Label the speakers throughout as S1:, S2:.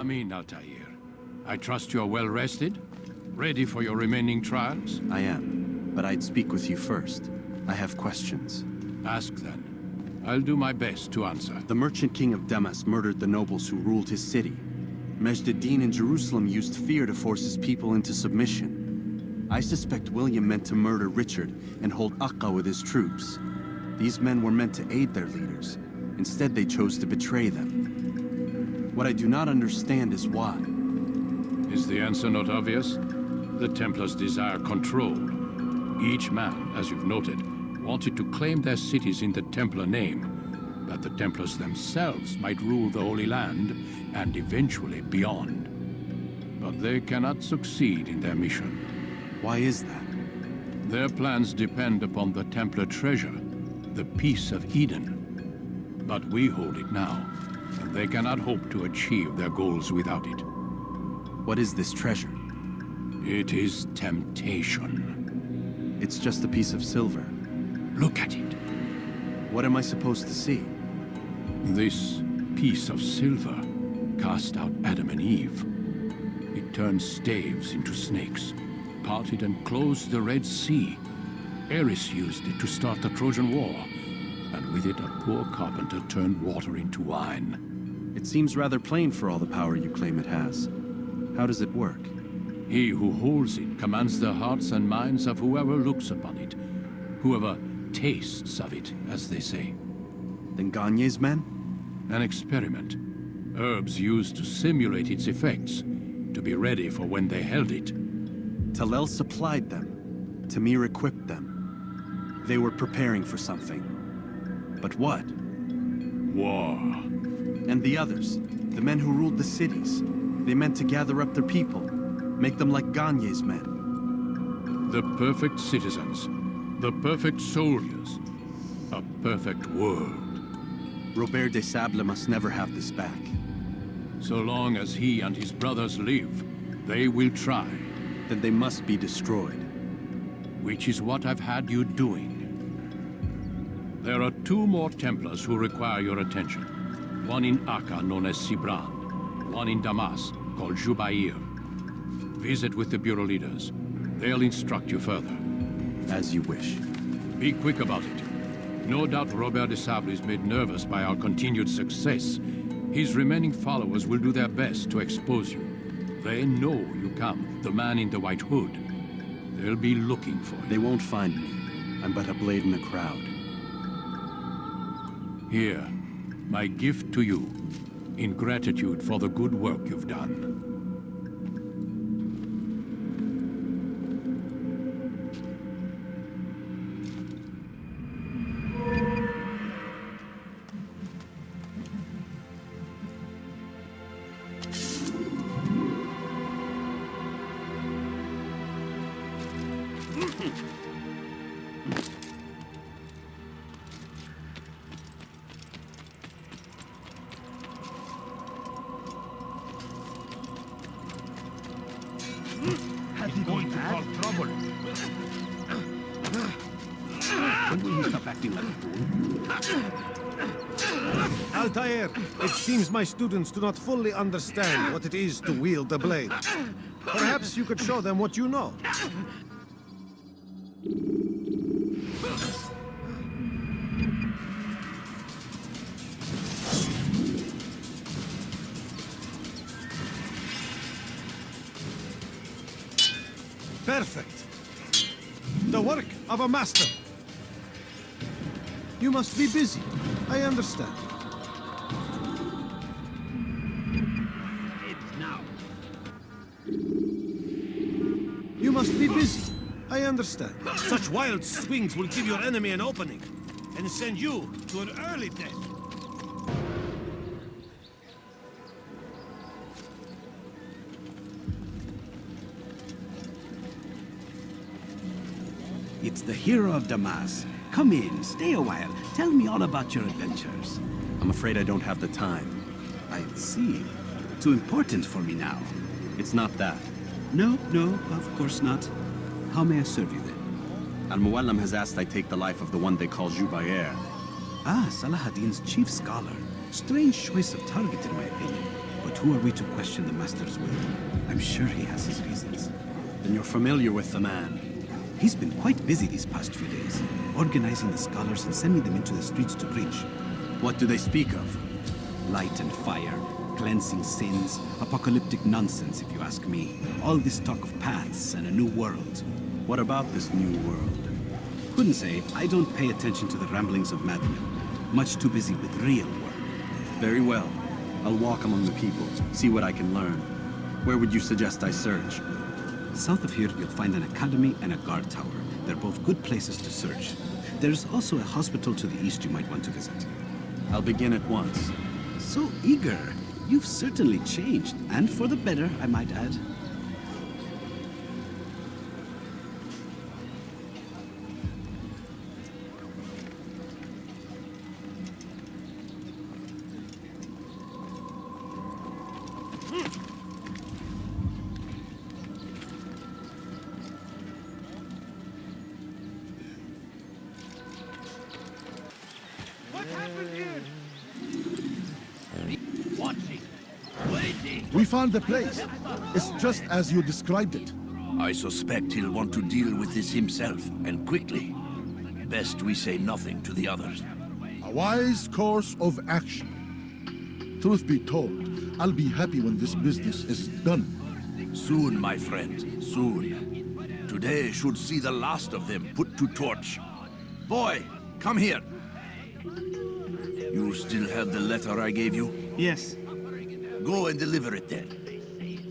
S1: Come in, Altair. I trust you are well rested? Ready for your remaining trials?
S2: I am, but I'd speak with you first. I have questions.
S1: Ask then. I'll do my best to answer.
S2: The merchant king of Damas murdered the nobles who ruled his city. Majd ad-Din in Jerusalem used fear to force his people into submission. I suspect William meant to murder Richard and hold Akka with his troops. These men were meant to aid their leaders. Instead, they chose to betray them. What I do not understand is why.
S1: Is the answer not obvious? The Templars desire control. Each man, as you've noted, wanted to claim their cities in the Templar name, that the Templars themselves might rule the Holy Land and eventually beyond. But they cannot succeed in their mission.
S2: Why is that?
S1: Their plans depend upon the Templar treasure, the Peace of Eden. But we hold it now, and they cannot hope to achieve their goals without it.
S2: What is this treasure?
S1: It is temptation.
S2: It's just a piece of silver.
S1: Look at it.
S2: What am I supposed to see?
S1: This piece of silver cast out Adam and Eve. It turned staves into snakes, parted and closed the Red Sea. Eris used it to start the Trojan War, and with it a poor carpenter turned water into wine.
S2: It seems rather plain for all the power you claim it has. How does it work?
S1: He who holds it commands the hearts and minds of whoever looks upon it, whoever tastes of it, as they say.
S2: Then Gagne's men?
S1: An experiment. Herbs used to simulate its effects, to be ready for when they held it.
S2: Talel supplied them. Tamir equipped them. They were preparing for something. But what?
S1: War.
S2: And the others, the men who ruled the cities, they meant to gather up their people, make them like Gagne's men.
S1: The perfect citizens, the perfect soldiers, a perfect world.
S2: Robert de Sable must never have this back.
S1: So long as he and his brothers live, they will try.
S2: Then they must be destroyed.
S1: Which is what I've had you doing. There are 2 more Templars who require your attention. One in Akka, known as Sibran. One in Damas, called Jubair. Visit with the Bureau leaders. They'll instruct you further.
S2: As you wish.
S1: Be quick about it. No doubt Robert de Sable is made nervous by our continued success. His remaining followers will do their best to expose you. They know you come, the man in the white hood. They'll be looking for you.
S2: They won't find me. I'm but a blade in the crowd.
S1: Here, my gift to you, in gratitude for the good work you've done.
S3: Going to cause trouble. When will you stop acting like a fool?
S4: Altair, it seems my students do not fully understand what it is to wield a blade. Perhaps you could show them what you know. Perfect. The work of a master. You must be busy. I understand.
S3: It's now.
S4: You must be busy. I understand. Such wild swings will give your enemy an opening and send you to an early death.
S3: It's the hero of Damas. Come in, stay a while. Tell me all about your adventures.
S2: I'm afraid I don't have the time.
S3: I see. Too important for me now.
S2: It's not that.
S3: No, of course not. How may I serve you then?
S2: Al-Muallam has asked I take the life of the one they call Jubair.
S3: Ah, Salah ad-Din's chief scholar. Strange choice of target in my opinion. But who are we to question the Master's will? I'm sure he has his reasons.
S2: Then you're familiar with the man.
S3: He's been quite busy these past few days, organizing the scholars and sending them into the streets to preach.
S2: What do they speak of?
S3: Light and fire, cleansing sins, apocalyptic nonsense, if you ask me. All this talk of paths and a new world.
S2: What about this new world?
S3: Couldn't say. I don't pay attention to the ramblings of madmen. Much too busy with real work.
S2: Very well. I'll walk among the people, see what I can learn. Where would you suggest I search?
S3: South of here, you'll find an academy and a guard tower. They're both good places to search. There's also a hospital to the east you might want to visit.
S2: I'll begin at once.
S3: So eager. You've certainly changed, and for the better, I might add.
S5: We found the place. It's just as you described it.
S6: I suspect he'll want to deal with this himself, and quickly. Best we say nothing to the others.
S5: A wise course of action. Truth be told, I'll be happy when this business is done.
S6: Soon, my friend, soon. Today should see the last of them put to torch. Boy, come here. You still have the letter I gave you?
S3: Yes.
S6: Go and deliver it then.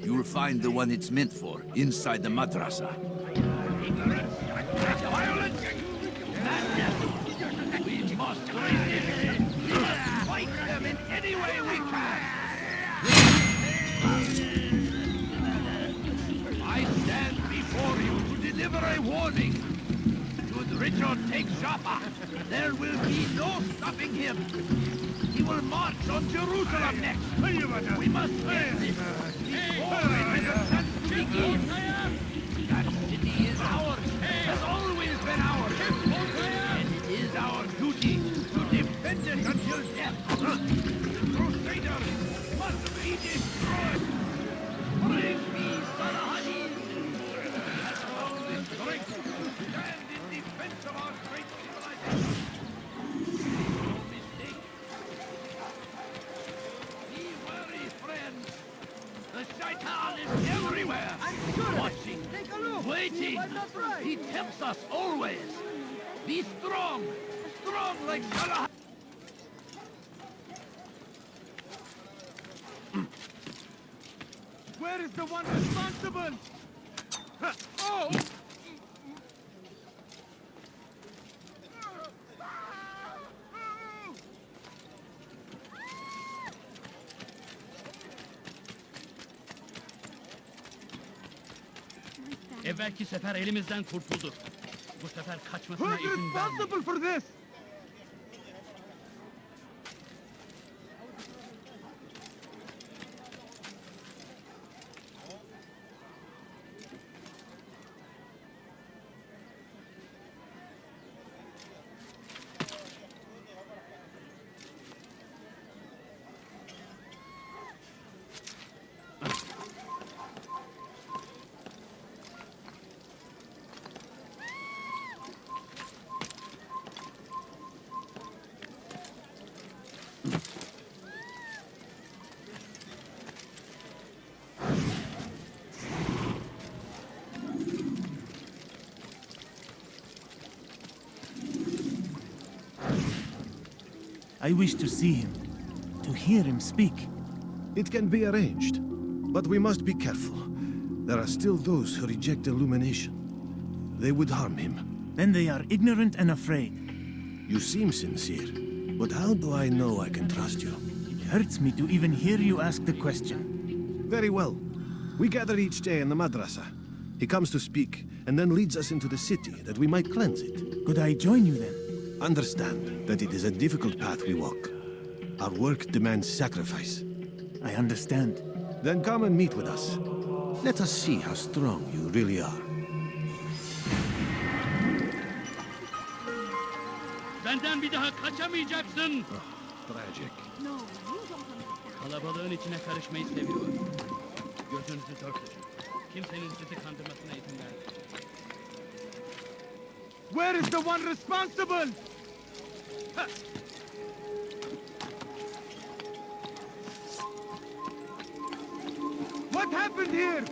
S6: You'll find the one it's meant for inside the madrasa.
S7: We must fight them in any way we can. I stand before you to deliver a warning. Should Richard take Jaffa, there will be no stopping him. He will march on Jerusalem next. We must end this before it has a chance to begin. That city is ours, has always been ours. And it is our duty to defend it until death. Crusaders must be destroyed. Praise be Salahadin. Has found the strength to stand in defense of our great civilization. No mistake. Be wary, friends. The Shaitan is everywhere. Watching, waiting. He tempts us always. Be strong. Strong like Salah. Where is the one responsible? Oh!
S8: Evvelki sefer elimizden kurtulduk. Bu sefer kaçmasına izin vermeyin.
S7: For this?
S9: I wish to see him, to hear him speak.
S4: It can be arranged, but we must be careful. There are still those who reject illumination. They would harm him.
S9: Then they are ignorant and afraid.
S4: You seem sincere, but how do I know I can trust you?
S9: It hurts me to even hear you ask the question.
S4: Very well. We gather each day in the madrasa. He comes to speak, and then leads us into the city, that we might cleanse it.
S9: Could I join you then?
S4: Understand that it is a difficult path we walk. Our work demands sacrifice.
S9: I understand.
S4: Then come and meet with us. Let us see how strong you really are.
S8: Benden bir daha kaçamayacaksın.
S1: tragic.
S10: No, you don't understand.
S8: Kalabalığın içine karışmayı seviyor. Gözünüzü dört açın. Kimsenin sizi kandırmasına izin vermeyin.
S7: Where is the one responsible? What happened here?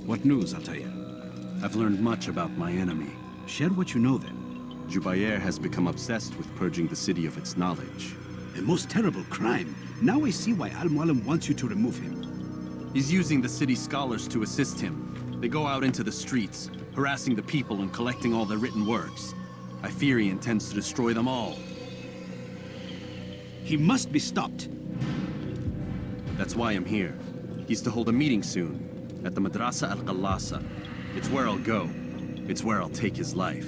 S3: What news, Altair?
S2: I've learned much about my enemy.
S3: Share what you know then.
S2: Jubair has become obsessed with purging the city of its knowledge.
S3: A most terrible crime. Now I see why Al-Mualim wants you to remove him.
S2: He's using the city scholars to assist him. They go out into the streets, harassing the people and collecting all their written works. I fear he intends to destroy them all.
S3: He must be stopped.
S2: That's why I'm here. He's to hold a meeting soon, at the Madrasa al-Qallasa. It's where I'll go. It's where I'll take his life.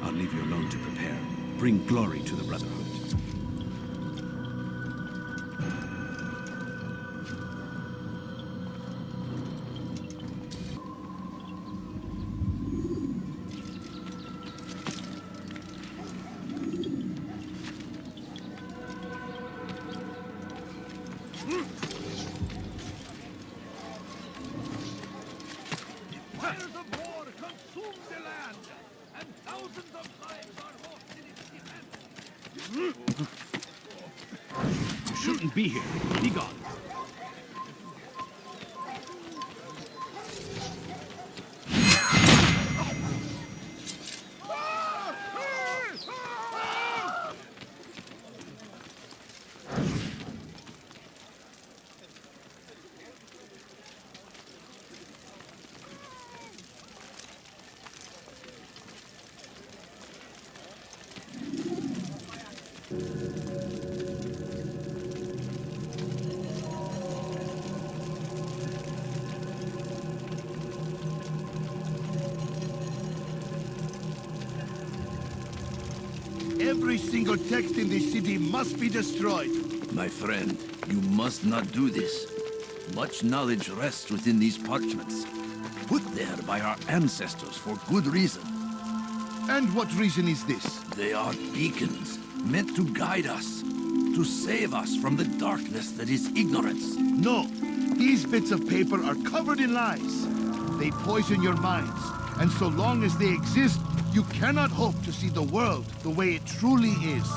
S3: I'll leave you alone to prepare. Bring glory to the Brotherhood.
S7: Fires of war consume the land, and thousands of lives are lost in its defense.
S3: You shouldn't be here. Be gone.
S6: Every single text in this city must be destroyed.
S11: My friend, you must not do this. Much knowledge rests within these parchments, put there by our ancestors for good reason.
S6: And what reason is this?
S11: They are beacons, meant to guide us, to save us from the darkness that is ignorance.
S6: No, these bits of paper are covered in lies. They poison your minds, and so long as they exist, you cannot hope to see the world the way it truly is.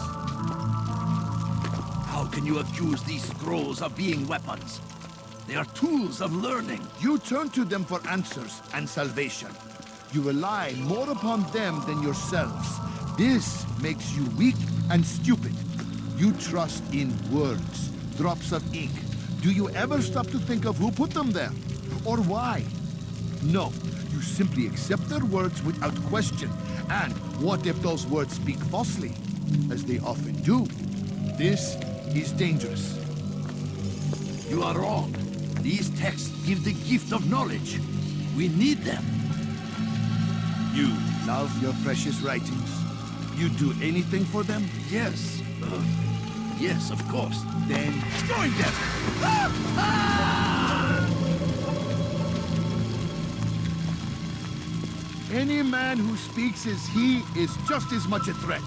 S11: How can you accuse these scrolls of being weapons? They are tools of learning.
S6: You turn to them for answers and salvation. You rely more upon them than yourselves. This makes you weak and stupid. You trust in words, drops of ink. Do you ever stop to think of who put them there? Or why? No, you simply accept their words without question. And what if those words speak falsely? As they often do. This is dangerous.
S11: You are wrong. These texts give the gift of knowledge. We need them.
S6: You love your precious writings. You'd do anything for them?
S11: Yes. Yes, of course.
S6: Then join them! Any man who speaks as he is just as much a threat.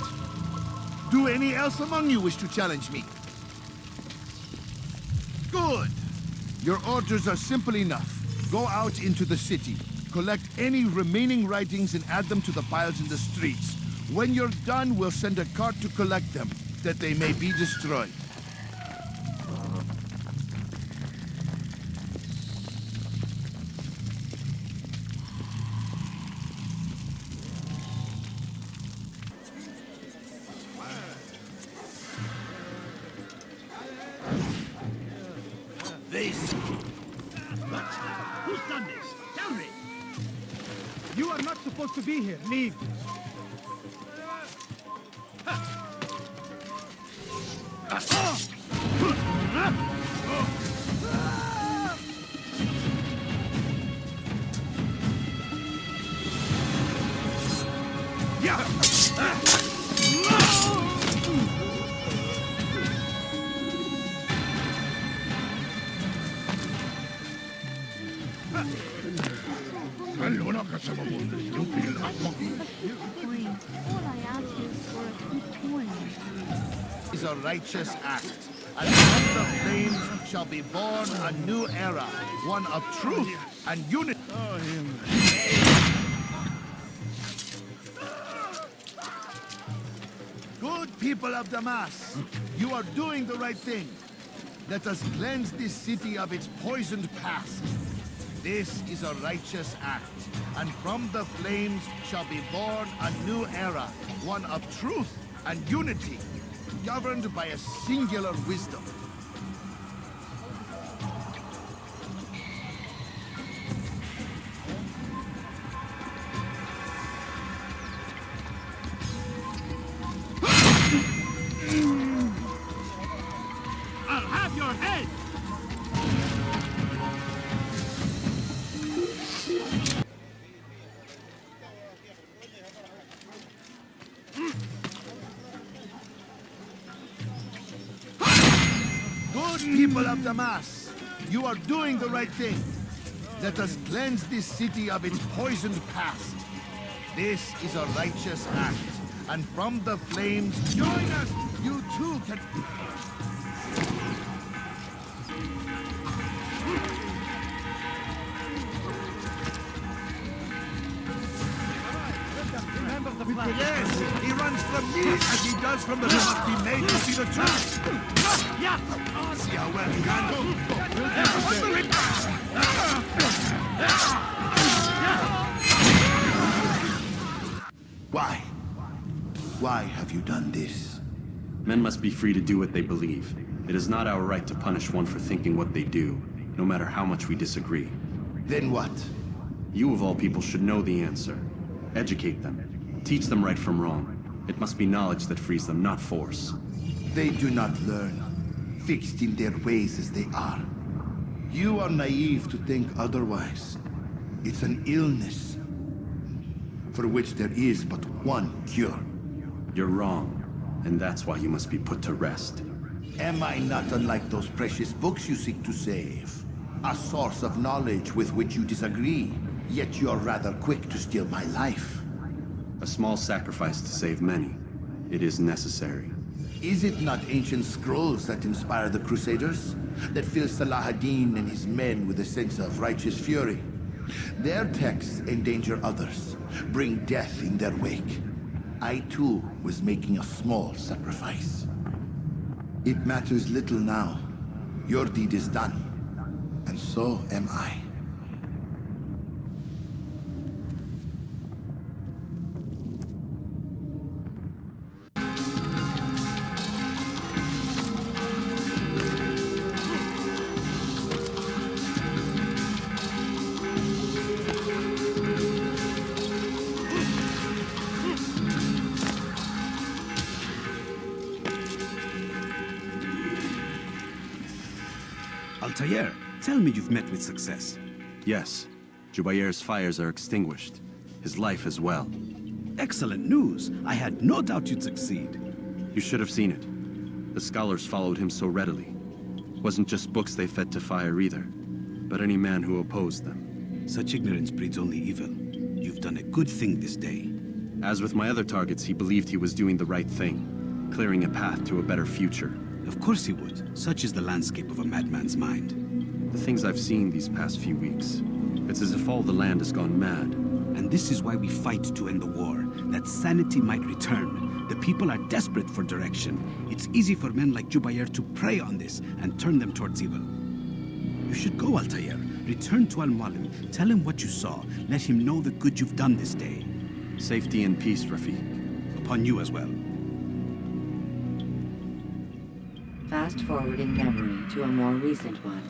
S6: Do any else among you wish to challenge me? Good. Your orders are simple enough. Go out into the city, collect any remaining writings and add them to the piles in the streets. When you're done, we'll send a cart to collect them, that they may be destroyed.
S7: Who's done this? Tell me!
S12: You are not supposed to be here. Leave.
S6: Is a righteous act, and from the flames shall be born a new era, one of truth and unity. Good people of Damas, you are doing the right thing. Let us cleanse this city of its poisoned past. This is a righteous act, and from the flames shall be born a new era, one of truth and unity, governed by a singular wisdom.
S12: I'll have your head!
S6: People of Damas, you are doing the right thing. Let us cleanse this city of its poisoned past. This is a righteous act, and from the flames, join us! You too can...
S12: Remember the plan.
S6: Yes, he runs from me as he does from the... You must be made to see the truth.
S12: Yeah!
S6: See how well he handles. Why? Why have you done this?
S2: Men must be free to do what they believe. It is not our right to punish one for thinking what they do, no matter how much we disagree.
S6: Then what?
S2: You of all people should know the answer. Educate them. Teach them right from wrong. It must be knowledge that frees them, not force.
S6: They do not learn, fixed in their ways as they are. You are naive to think otherwise. It's an illness, for which there is but one cure.
S2: You're wrong, and that's why you must be put to rest.
S6: Am I not unlike those precious books you seek to save? A source of knowledge with which you disagree, yet you are rather quick to steal my life.
S2: A small sacrifice to save many. It is necessary.
S6: Is it not ancient scrolls that inspire the Crusaders? That fill Salah ad-Din and his men with a sense of righteous fury? Their texts endanger others, bring death in their wake. I too was making a small sacrifice. It matters little now. Your deed is done, and so am I.
S3: Altair, tell me you've met with success.
S2: Yes. Jubayr's fires are extinguished. His life as well.
S3: Excellent news. I had no doubt you'd succeed.
S2: You should have seen it. The scholars followed him so readily. Wasn't just books they fed to fire either, but any man who opposed them.
S3: Such ignorance breeds only evil. You've done a good thing this day.
S2: As with my other targets, he believed he was doing the right thing, clearing a path to a better future.
S3: Of course he would. Such is the landscape of a madman's mind.
S2: The things I've seen these past few weeks, it's as if all the land has gone mad.
S3: And this is why we fight to end the war, that sanity might return. The people are desperate for direction. It's easy for men like Jubayr to prey on this and turn them towards evil. You should go, Altair. Return to Al-Mualim. Tell him what you saw. Let him know the good you've done this day.
S2: Safety and peace, Rafiq.
S3: Upon you as well.
S13: Fast forwarding memory to a more recent one.